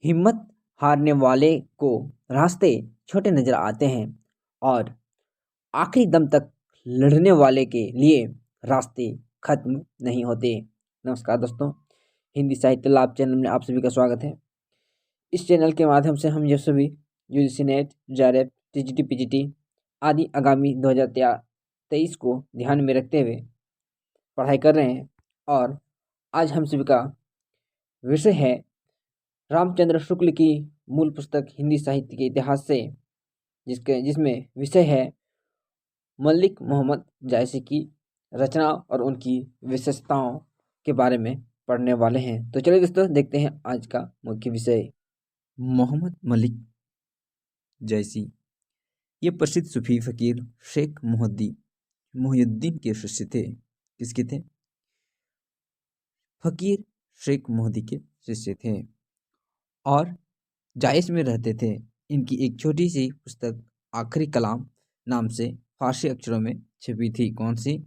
हिम्मत हारने वाले को रास्ते छोटे नजर आते हैं और आखिरी दम तक लड़ने वाले के लिए रास्ते खत्म नहीं होते। नमस्कार दोस्तों, हिंदी साहित्य लाभ चैनल में आप सभी का स्वागत है। इस चैनल के माध्यम से हम ये सभी UGC net, JRF, TGT, PGT आदि आगामी 2023 को ध्यान में रखते हुए पढ़ाई कर रहे हैं और आज हम सभी का विषय है रामचंद्र शुक्ल की मूल पुस्तक हिंदी साहित्य के इतिहास से, जिसमें विषय है मलिक मोहम्मद जायसी की रचना और उनकी विशेषताओं के बारे में पढ़ने वाले हैं। तो चलिए दोस्तों, देखते हैं आज का मुख्य विषय। मोहम्मद मलिक जायसी ये प्रसिद्ध सूफी फकीर शेख मोहिउद्दीन के शिष्य थे। किसके थे? फकीर शेख मोहिउद्दीन के शिष्य थे और जायस में रहते थे। इनकी एक छोटी सी पुस्तक आखिरी कलाम नाम से फारसी अक्षरों में छपी थी। कौन सी?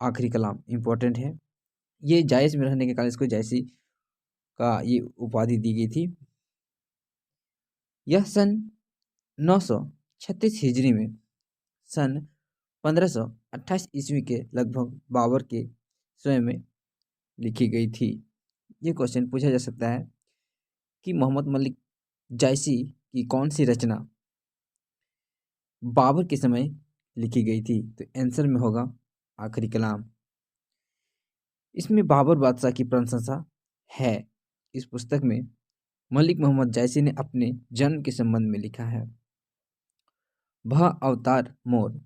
आखिरी कलाम। इम्पोर्टेंट है। ये जायस में रहने के कारण इसको जायसी का ये उपाधि दी गई थी। यह सन 936 हिजरी में सन 1528 ईस्वी के लगभग बाबर के समय में लिखी गई थी। ये क्वेश्चन पूछा जा सकता है कि मोहम्मद मलिक जायसी की कौन सी रचना बाबर के समय लिखी गई थी? तो आंसर में होगा आखिरी कलाम। इसमें बाबर बादशाह की प्रशंसा है। इस पुस्तक में मलिक मोहम्मद जायसी ने अपने जन्म के संबंध में लिखा है। वह अवतार मोर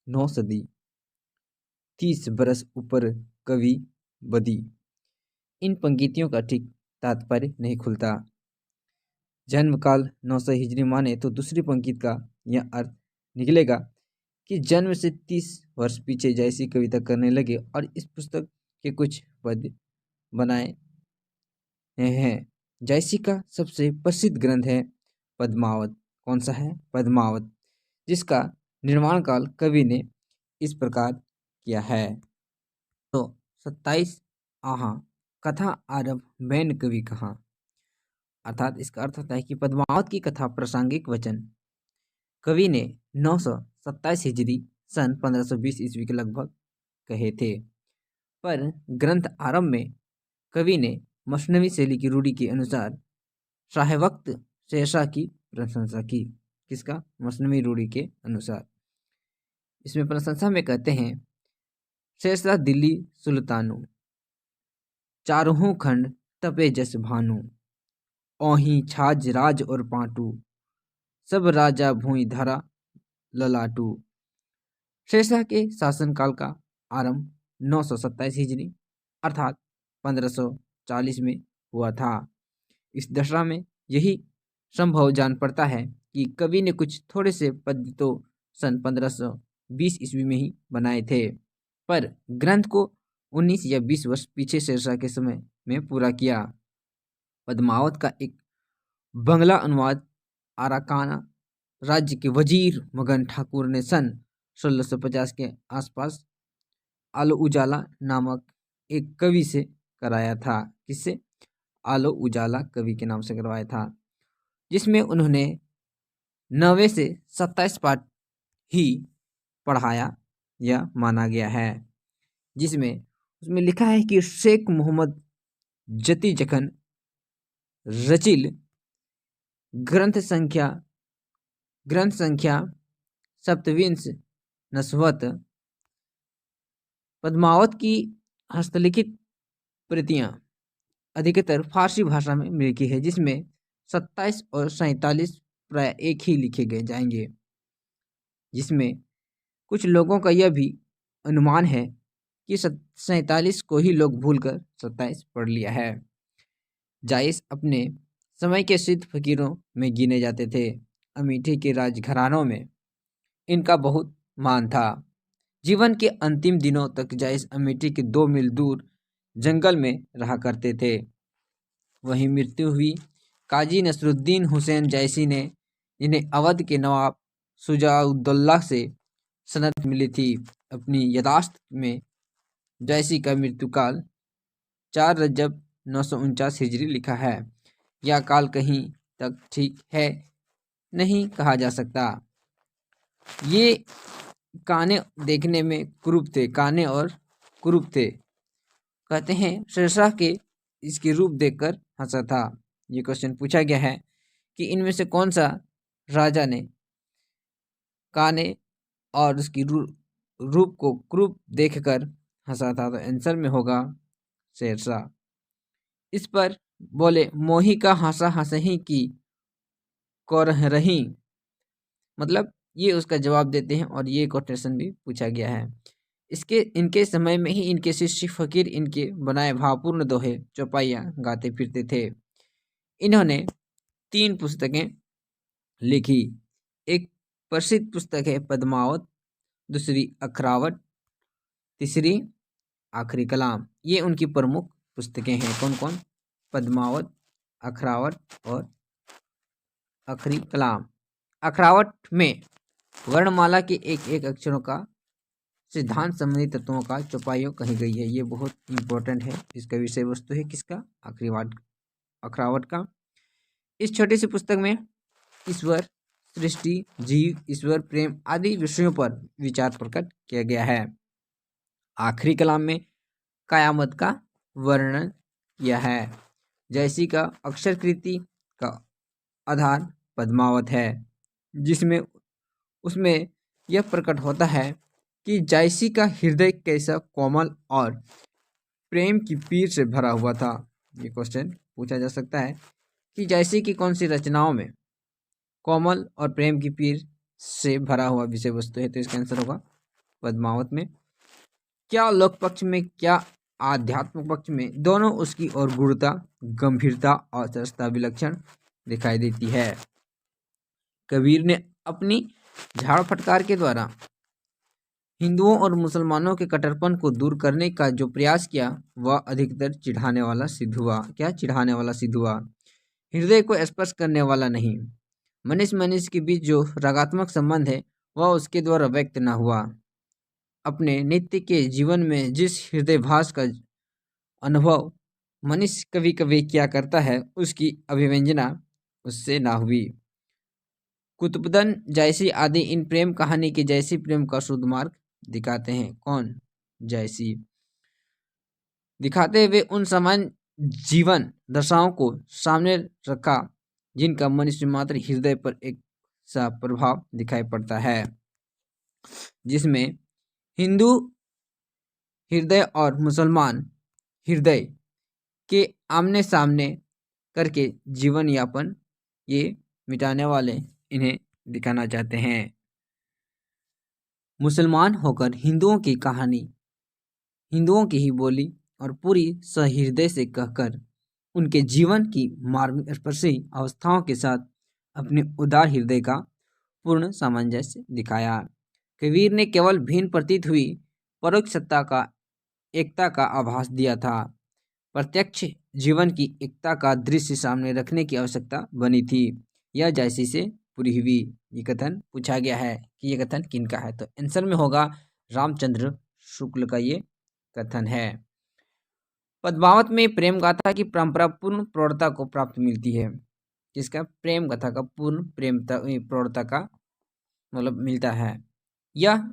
9 सदी 30 बरस ऊपर कवि बदी। इन पंक्तियों का ठीक तात्पर्य नहीं खुलता। जन्म काल 900 हिजरी माने तो दूसरी पंक्ति का यह अर्थ निकलेगा कि जन्म से 30 वर्ष पीछे जायसी कविता करने लगे और इस पुस्तक के कुछ पद बनाए हैं। जायसी का सबसे प्रसिद्ध ग्रंथ है पद्मावत। कौन सा है? पद्मावत, जिसका निर्माण काल कवि ने इस प्रकार किया है। तो 27 आहा कथा आरंभ बैन कवि कहाँ, अर्थात इसका अर्थ होता है कि पद्मावत की कथा प्रासंगिक वचन कवि ने 927 हिजरी सन 1520 ईस्वी के लगभग कहे थे, पर ग्रंथ आरंभ में कवि ने मसनवी शैली की रूढ़ी के अनुसार शाहवक्त शेरशाह की प्रशंसा की। किसका? मसनवी रूढ़ी के अनुसार। इसमें प्रशंसा में कहते हैं, शेरशाह दिल्ली सुल्तानु, चारों खंड तपे जस भानु, ओही छाज राज और पाटू, सब राजा भूई धरा ललाटू। शेरशाह के शासनकाल का आरंभ 927 हिजरी अर्थात 1540 में हुआ था। इस दशा में यही संभव जान पड़ता है कि कवि ने कुछ थोड़े से पद तो सन 1520 ईस्वी में ही बनाए थे, पर ग्रंथ को 19 या 20 वर्ष पीछे शेरशाह के समय में पूरा किया। पद्मावत का एक बंगला अनुवाद आराकाना राज्य के वजीर मगन ठाकुर ने सन 1650 के आसपास आलो उजाला नामक एक कवि से कराया था। किससे? आलो उजाला कवि के नाम से करवाया था, जिसमें उन्होंने 9 से 27 पाठ ही पढ़ाया या माना गया है, जिसमें उसमें लिखा है कि शेख मोहम्मद जति जखन रचिल ग्रंथ संख्या सप्तविंश नस्वत पद्मावत की हस्तलिखित प्रतियां अधिकतर फारसी भाषा में लिखी है, जिसमें 27 और 47 प्राय एक ही लिखे गए जाएंगे। जिसमें कुछ लोगों का यह भी अनुमान है कि 47 को ही लोग भूलकर 27 पढ़ लिया है। जायस अपने समय के सिद्ध फकीरों में गिने जाते थे। अमेठी के राजघरानों में इनका बहुत मान था। जीवन के अंतिम दिनों तक जायस अमेठी के 2 मील दूर जंगल में रहा करते थे। वहीं मृत्यु हुई। काजी नसरुद्दीन हुसैन जायसी ने इन्हें अवध के नवाब शुजाउद्दौला से सनद मिली थी। अपनी यादाश्त में जायसी का मृत्युकाल 4 रजब 949 हिजरी लिखा है। या काल कहीं तक ठीक है नहीं कहा जा सकता। ये काने देखने में कुरूप थे, काने और कुरूप थे। कहते हैं शेरशाह के इसके रूप देखकर हंसा था। ये क्वेश्चन पूछा गया है कि इनमें से कौन सा राजा ने काने और उसकी रूप को क्रूप देखकर हंसा था, तो आंसर में होगा शेरशाह। इस पर बोले मोही का हंसा हंसही की कौरह रही, मतलब ये उसका जवाब देते हैं और ये कोटेशन भी पूछा गया है। इनके समय में ही इनके शिष्य फकीर इनके बनाए भावपूर्ण दोहे चौपाइयाँ गाते फिरते थे। इन्होंने 3 पुस्तकें लिखी। एक प्रसिद्ध पुस्तक है पद्मावत, दूसरी अखरावट, तीसरी आखिरी कलाम। ये उनकी प्रमुख पुस्तकें हैं। कौन कौन? पद्मावत, अखरावट और आखिरी कलाम। अखरावट में वर्णमाला के एक एक अक्षरों का सिद्धांत संबंधी तत्वों का चौपाइयों कही गई है। ये बहुत इंपॉर्टेंट है। इसका विषय वस्तु है किसका? अखरावट का। इस छोटी सी पुस्तक में ईश्वर, सृष्टि, जीव, ईश्वर, प्रेम आदि विषयों पर विचार प्रकट किया गया है। आखिरी कलाम में कयामत का वर्णन किया है। जैसी का अक्षरकृति का आधार पद्मावत है, जिसमें उसमें यह प्रकट होता है कि जायसी का हृदय कैसा कोमल और प्रेम की पीर से भरा हुआ था। ये क्वेश्चन पूछा जा सकता है कि जायसी की कौन सी रचनाओं में कोमल और प्रेम की पीर से भरा हुआ विषय वस्तु है, तो इसका आंसर होगा पद्मावत में। क्या लोक पक्ष में क्या आध्यात्मिक पक्ष में दोनों उसकी और गुणता, गंभीरता और सरसता विलक्षण दिखाई देती है। कबीर ने अपनी झाड़ फटकार के द्वारा हिंदुओं और मुसलमानों के कट्टरपन को दूर करने का जो प्रयास किया वह अधिकतर चिढ़ाने वाला सिद्ध हुआ। क्या? चिढ़ाने वाला सिद्ध हुआ, हृदय को स्पर्श करने वाला नहीं। मनुष्य के बीच जो रागात्मक संबंध है वह उसके द्वारा व्यक्त न हुआ। अपने नित्य के जीवन में जिस हृदय भास का अनुभव मनुष्य कभी कभी क्या करता है, उसकी अभिव्यंजना उससे ना हुई। कुतुबुद्दीन जायसी आदि इन प्रेम कहानी के जैसी प्रेम का शुद्ध मार्ग दिखाते हैं। कौन? जायसी। दिखाते हुए उन समान जीवन दशाओं को सामने रखा जिनका मनुष्य मात्र हृदय पर एक सा प्रभाव दिखाई पड़ता है, जिसमें हिंदू हृदय और मुसलमान हृदय के आमने सामने करके जीवन यापन ये मिटाने वाले इन्हें दिखाना चाहते हैं। मुसलमान होकर हिंदुओं की कहानी, हिंदुओं की ही बोली और पूरी सहृदय से कहकर उनके जीवन की मार्गस्पर्शी अवस्थाओं के साथ अपने उदार हृदय का पूर्ण सामंजस्य दिखाया। कबीर ने केवल भिन्न प्रतीत हुई परोक्ष सत्ता का एकता का आभास दिया था। प्रत्यक्ष जीवन की एकता का दृश्य सामने रखने की आवश्यकता बनी थी। यह जायसी से पूरी हुई। ये कथन पूछा गया है कि ये कथन किनका है, तो आंसर में होगा रामचंद्र शुक्ल का ये कथन है। पद्मावत में प्रेम गाथा की परंपरा पूर्ण प्रौढ़ता को प्राप्त मिलती है। जिसका प्रेम गाथा का पूर्ण प्रौढ़ता का मतलब मिलता है। यह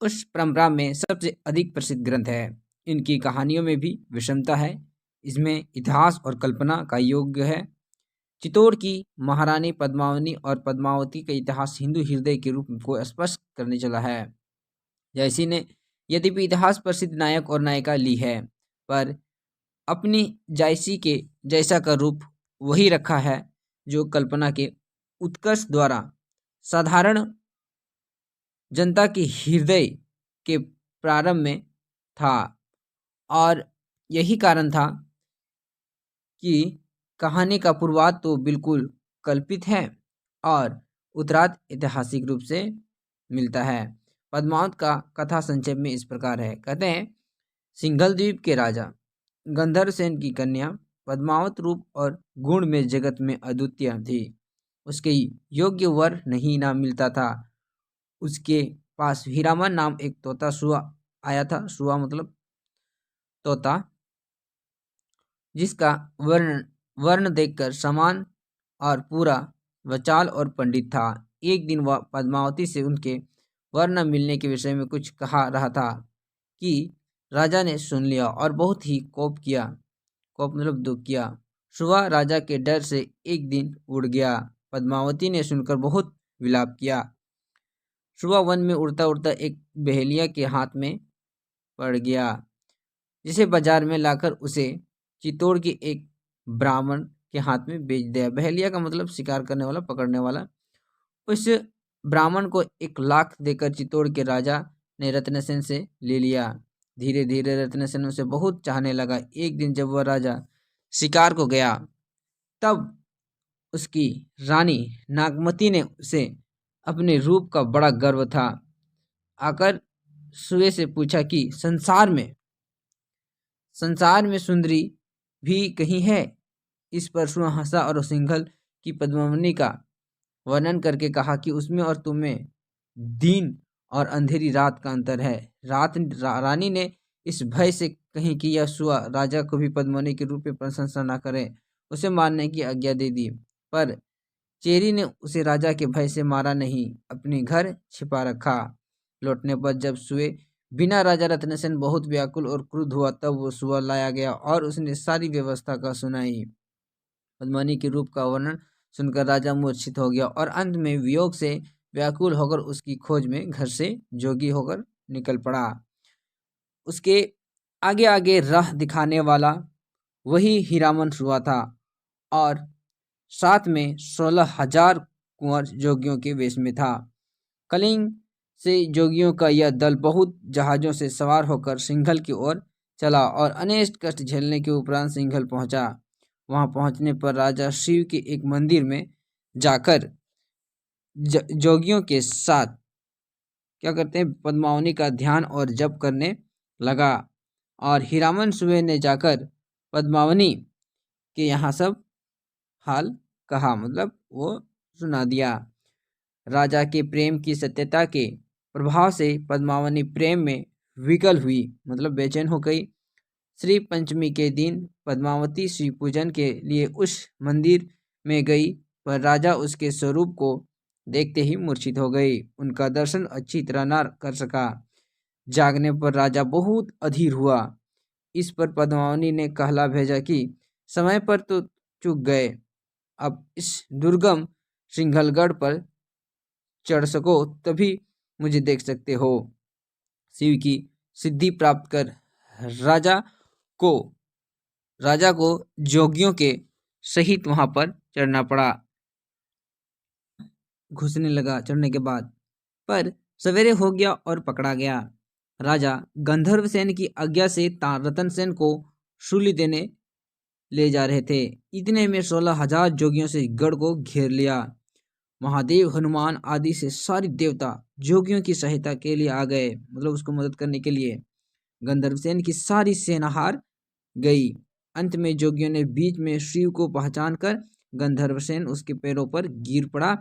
उस परंपरा में सबसे अधिक प्रसिद्ध ग्रंथ है। इनकी कहानियों में भी विषमता है। इसमें इतिहास और कल्पना का योग्य है। चित्तौड़ की महारानी पद्मावती और पद्मावती का इतिहास हिंदू हृदय के रूप को स्पष्ट करने चला है। जैसी ने यद्यपि इतिहास प्रसिद्ध नायक और नायिका ली है, पर अपनी जायसी के जैसा का रूप वही रखा है जो कल्पना के उत्कर्ष द्वारा साधारण जनता के हृदय के प्रारंभ में था। और यही कारण था कि कहानी का पूर्वार्ध तो बिल्कुल कल्पित है और उत्तरार्ध ऐतिहासिक रूप से मिलता है। पद्मावत का कथा संक्षेप में इस प्रकार है। कहते हैं, सिंघल द्वीप के राजा गंधर्व सेन की कन्या पद्मावत रूप और गुण में जगत में अद्वितीय थी। उसके योग्य वर नहीं ना मिलता था। उसके पास हीरामन नाम एक तोता सुआ आया था। सुआ मतलब तोता, जिसका वर्णन वर्ण देखकर समान और पूरा वचाल और पंडित था। एक दिन वह पद्मावती से उनके वर्ण मिलने के विषय में कुछ कहा रहा था कि राजा ने सुन लिया और बहुत ही कोप मतलब दुख किया। सुबह राजा के डर से एक दिन उड़ गया। पद्मावती ने सुनकर बहुत विलाप किया। सुबह वन में उड़ता उड़ता एक बहेलिया के हाथ में पड़ गया, जिसे बाजार में लाकर उसे चित्तौड़ के एक ब्राह्मण के हाथ में बेच दिया। बहेलिया का मतलब शिकार करने वाला, पकड़ने वाला। उस ब्राह्मण को 1 लाख देकर चित्तौड़ के राजा ने रत्नसेन से ले लिया। धीरे धीरे रत्नसेन उसे बहुत चाहने लगा। एक दिन जब वह राजा शिकार को गया, तब उसकी रानी नागमती ने उसे अपने रूप का बड़ा गर्व था, आकर सुए से पूछा कि संसार में सुंदरी भी कहीं है। इस पर सुआ हंसा और सिंघल की पद्मावनी का वर्णन करके कहा कि उसमें और तुम्हें दिन और अंधेरी रात का अंतर है। रानी ने इस भय से कहीं कि यह सुआ राजा को भी पद्मावनी के रूप में प्रशंसा न करे, उसे मारने की आज्ञा दे दी। पर चेरी ने उसे राजा के भय से मारा नहीं, अपने घर छिपा रखा। लौटने पर जब सुए बिना राजा रत्नसेन बहुत व्याकुल और क्रुद्ध हुआ, तब वो सुआ लाया गया और उसने सारी व्यवस्था का सुनाई। पद्मावनी के रूप का वर्णन सुनकर राजा मूर्छित हो गया और अंत में वियोग से व्याकुल होकर उसकी खोज में घर से जोगी होकर निकल पड़ा। उसके आगे आगे राह दिखाने वाला वही हीरामन हुआ था और साथ में 16,000 कुंवर जोगियों के वेश में था। कलिंग से जोगियों का यह दल बहुत जहाजों से सवार होकर सिंघल की ओर चला और अनेक कष्ट झेलने के उपरांत सिंघल पहुंचा। वहां पहुंचने पर राजा शिव के एक मंदिर में जाकर जोगियों के साथ क्या करते हैं, पद्मावनी का ध्यान और जप करने लगा। और हीरामन सुबह ने जाकर पद्मावनी के यहाँ सब हाल कहा, मतलब वो सुना दिया। राजा के प्रेम की सत्यता के प्रभाव से पद्मावनी प्रेम में विकल हुई, मतलब बेचैन हो गई। श्री पंचमी के दिन पद्मावती श्री पूजन के लिए उस मंदिर में गई, पर राजा उसके स्वरूप को देखते ही मूर्छित हो गई। उनका दर्शन अच्छी तरह न कर सका। जागने पर राजा बहुत अधीर हुआ। इस पर पद्मावनी ने कहला भेजा कि समय पर तो चूक गए, अब इस दुर्गम सिंघलगढ़ पर चढ़ सको तभी मुझे देख सकते हो। शिव की सिद्धि प्राप्त कर राजा को जोगियों के सहित वहां पर चढ़ना पड़ा। घुसने लगा चढ़ने के बाद, पर सवेरे हो गया और पकड़ा गया। राजा गंधर्वसेन की आज्ञा से रतनसेन को शूली देने ले जा रहे थे। इतने में 16,000 जोगियों से गढ़ को घेर लिया। महादेव, हनुमान आदि से सारी देवता जोगियों की सहायता के लिए आ गए, मतलब उसको मदद करने के लिए। गंधर्वसेन की सारी सेना हार गई। अंत में जोगियों ने बीच में शिव को पहचान कर गंधर्वसेन उसके पैरों पर गिर पड़ा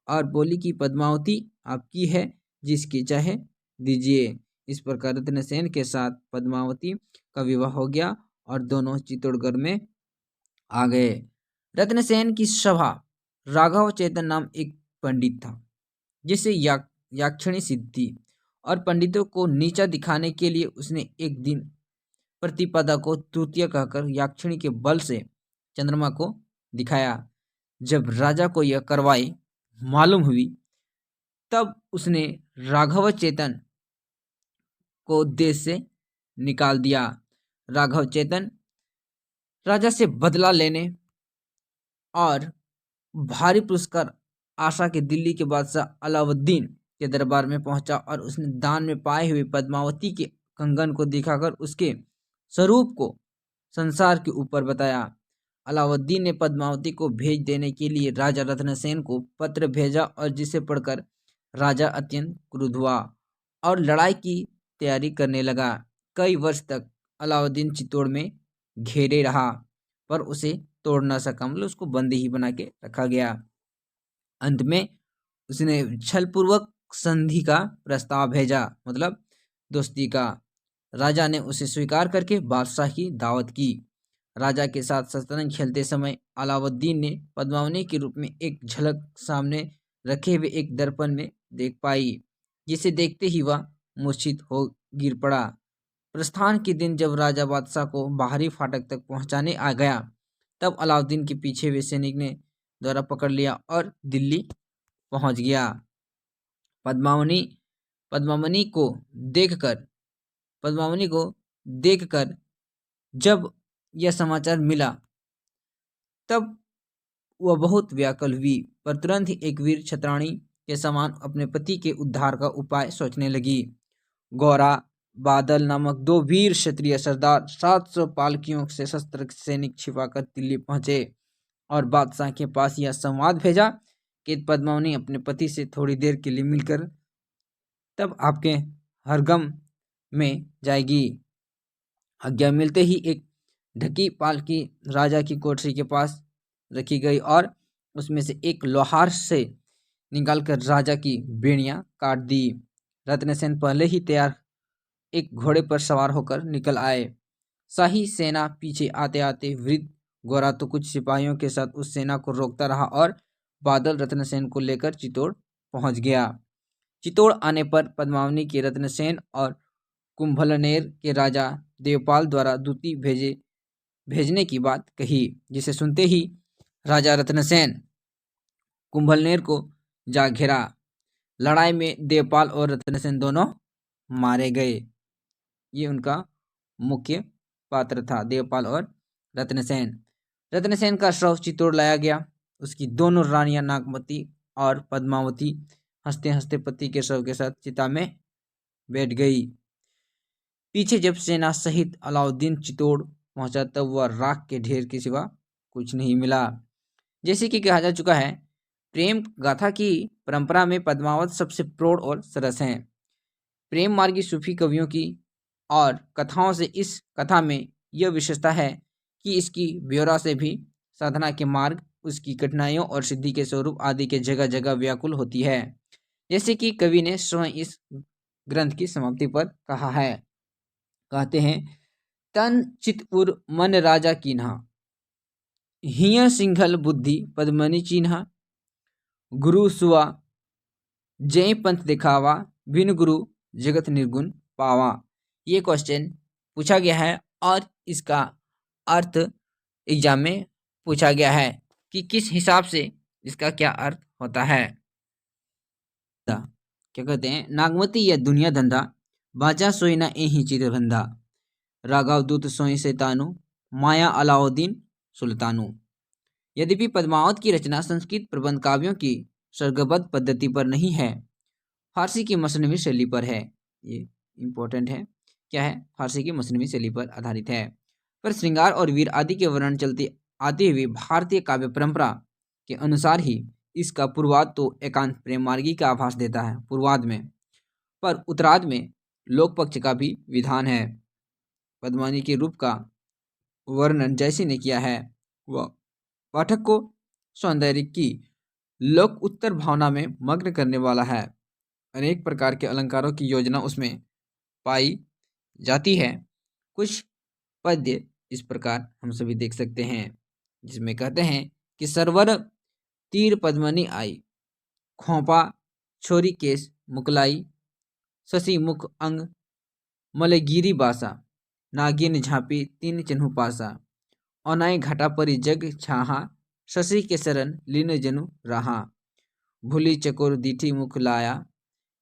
और बोली कि पद्मावती आपकी है, जिसकी चाहे दीजिए। इस प्रकार रत्नसेन के साथ पद्मावती का विवाह हो गया और दोनों चित्तौड़गढ़ में आ गए। रत्नसेन की सभा राघव चेतन नाम एक पंडित था, जिसे याक्षिणी सिद्ध थी, और पंडितों को नीचा दिखाने के लिए उसने एक दिन प्रतिपदा को तृतीय कहकर याक्षिणी के बल से चंद्रमा को दिखाया। जब राजा को यह कार्रवाई मालूम हुई, तब उसने राघव चेतन को देश से निकाल दिया। राघव चेतन राजा से बदला लेने और भारी पुरस्कार आशा के दिल्ली के बादशाह अलाउद्दीन के दरबार में पहुंचा और उसने दान में पाए हुए पद्मावती के कंगन को दिखाकर उसके स्वरूप को संसार के ऊपर बताया। अलाउद्दीन ने पद्मावती को भेज देने के लिए राजा रत्नसेन को पत्र भेजा, और जिसे पढ़कर राजा अत्यंत क्रुद्ध हुआ और लड़ाई की तैयारी करने लगा। कई वर्ष तक अलाउद्दीन चित्तौड़ में घेरे रहा, पर उसे तोड़ न सका, मतलब उसको बंदी ही बना के रखा गया। अंत में उसने छलपूर्वक संधि का प्रस्ताव भेजा, मतलब दोस्ती का। राजा ने उसे स्वीकार करके बादशाह की दावत की। राजा के साथ शतरंज खेलते समय अलाउद्दीन ने पद्मावनी के रूप में एक झलक सामने रखे हुए एक दर्पण में देख पाई, जिसे देखते ही वह मूर्छित हो गिर पड़ा। प्रस्थान के दिन जब राजा बादशाह को बाहरी फाटक तक पहुंचाने आ गया, तब अलाउद्दीन के पीछे हुए सैनिक ने द्वारा पकड़ लिया और दिल्ली पहुंच गया। पद्मावनी पद्मावनी को देखकर पद्मावनी को देखकर जब यह समाचार मिला, तब वह बहुत व्याकुल हुई, पर तुरंत ही एक वीर क्षत्राणी के समान अपने पति के उद्धार का उपाय सोचने लगी। गौरा बादल नामक 2 वीर क्षत्रिय सरदार 700 पालकियों से शस्त्र सैनिक छिपाकर दिल्ली पहुंचे और बादशाह के पास यह संवाद भेजा कि पद्मावनी अपने पति से थोड़ी देर के लिए मिलकर तब आपके हरगम में जाएगी। आज्ञा मिलते ही एक ढकी पालकी राजा की कोठरी के पास रखी गई और उसमें से एक लोहार से निकालकर राजा की बेड़ियां काट दी। रत्नसेन पहले ही तैयार एक घोड़े पर सवार होकर निकल आए। शाही सेना पीछे आते आते वृद्ध गोरा तो कुछ सिपाहियों के साथ उस सेना को रोकता रहा और बादल रत्नसेन को लेकर चित्तौड़ पहुंच गया। चित्तौड़ आने पर पद्मावनी के रत्नसेन और कुंभलनेर के राजा देवपाल द्वारा दूती भेजने की बात कही, जिसे सुनते ही राजा रत्नसेन कुंभलनेर को जा घेरा। लड़ाई में देवपाल और रत्नसेन दोनों मारे गए। ये उनका मुख्य पात्र था, देवपाल और रत्नसेन। रत्नसेन का शव चित्तौड़ लाया गया। उसकी दोनों रानियां नागमती और पद्मावती हंसते हंसते पति के शव के साथ चिता में बैठ गई। पीछे जब सेना सहित अलाउद्दीन चित्तौड़ पहुंचा, तब वह राख के ढेर के सिवा कुछ नहीं मिला। जैसे कि कहा जा चुका है, प्रेम गाथा की परंपरा में पद्मावत सबसे प्रौढ़ और सरस हैं। प्रेम मार्गी सूफी कवियों की और कथाओं से इस कथा में यह विशेषता है कि इसकी ब्यौरा से भी साधना के मार्ग, उसकी कठिनाइयों और सिद्धि के स्वरूप आदि के जगह जगह व्याकुल होती है। जैसे कि कवि ने स्वयं इस ग्रंथ की समाप्ति पर कहा है, कहते हैं, तन चित उर मन राजा कीन्हा, हिय सिंघल बुद्धि पद्मनि चिन्हा, गुरु सुआ जय पंथ दिखावा, बिन गुरु जगत निर्गुण पावा। ये क्वेश्चन पूछा गया है और इसका अर्थ एग्जाम में पूछा गया है कि किस हिसाब से इसका क्या अर्थ होता है। क्या कहते हैं, नागमती या दुनिया धंधा, बाजा सोई ना एही चिर बंधा, राघव दूत सोई से तानु, माया अलाउद्दीन सुल्तानु। यद्यपि पद्मावत की रचना संस्कृत प्रबंध काव्यों की सर्गबद्ध पद्धति पर नहीं है, फारसी की मसनवी शैली पर है। ये इंपॉर्टेंट है, क्या है, फारसी की मसनवी शैली पर आधारित है। पर श्रृंगार और वीर आदि के वर्णन चलते आते हुए भारतीय काव्य परंपरा के अनुसार ही इसका पूर्वाद तो एकांत प्रेम मार्गी का आभास देता है पूर्वाद में, पर उत्तराद में लोक पक्ष का भी विधान है। पद्मावती के रूप का वर्णन जैसे ने किया है, वह पाठक को सौंदर्य की लोक उत्तर भावना में मग्न करने वाला है। अनेक प्रकार के अलंकारों की योजना उसमें पाई जाती है। कुछ पद्य इस प्रकार हम सभी देख सकते हैं, जिसमें कहते हैं कि सरवर तीर पद्मनी आई, खोपा छोरी केस मुकलाई, शशि मुख अंग मलगिरी बासा, नागिन झांपी तीन चिन्हु पासा, औनाई घाटा परी जग छाहा, शशि के शरण लीन जनु रहा, भूली चकोर दीठी मुख लाया,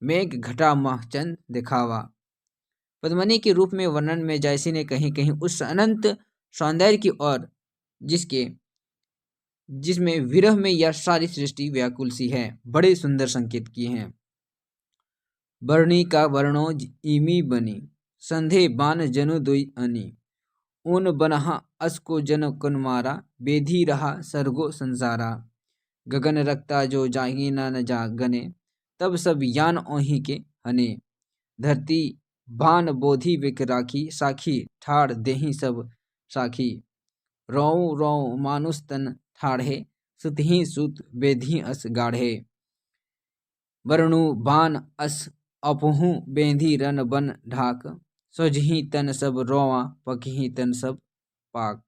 मेघ घटा मह चंद दिखावा। पद्मनी के रूप में वर्णन में जायसी ने कहीं कहीं उस अनंत सौंदर्य की ओर जिसमें विरह में यह सारी सृष्टि व्याकुल सी है, बड़े सुंदर संकेत किए हैं। वर्णी का वर्णोज इमी बनी, संधे बान जनु दुई अनी, ऊन बनहा असको जन कन मारा, बेधी रहा सरगो संसारा, गगन रखता जो जाही न जागने, तब सब यान ओही के हने, धरती बान बोधी विक राखी, साखी ठाड़ देही सब साखी, रौ रौ मानुष तन ठाढ़े, सुतही सुत बेधी अस गाढ़े, वर्णु बान अस अपहु बेंधी रन बन ढाक, सोझही तन सब रोवा पकही तन सब पाक।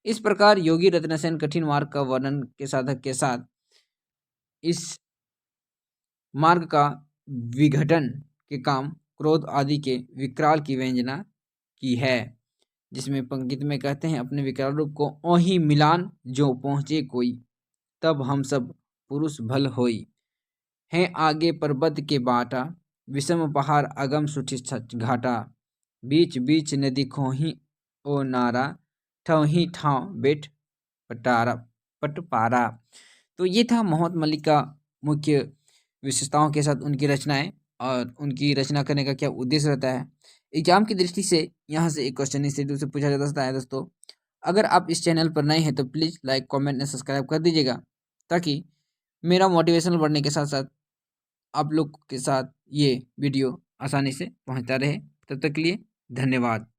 इस प्रकार योगी रत्नसेन कठिन मार्ग का वर्णन के साधक के साथ इस मार्ग का विघटन के काम क्रोध आदि के विकराल की व्यंजना की है, जिसमें पंक्ति में कहते हैं अपने विकराल रूप को ओहि मिलान जो पहुँचे कोई, तब हम सब पुरुष भल होई, हैं आगे पर्वत के बाटा, विषम पहाड़ अगम सुठि घाटा, बीच बीच नदी खोही ओ नारा, ठवही ठाव बेट पटपारा। तो ये था मोहम्मद मलिक का मुख्य विशेषताओं के साथ उनकी रचनाएं और उनकी रचना करने का क्या उद्देश्य रहता है। एग्जाम की दृष्टि से यहाँ से एक क्वेश्चन इस से पूछा जा सकता है दोस्तों। अगर आप इस चैनल पर नए हैं तो please like comment and subscribe कर दीजिएगा, ताकि मेरा मोटिवेशन बढ़ने के साथ साथ आप लोग के साथ ये वीडियो आसानी से पहुंचता रहे। तब तक के लिए धन्यवाद।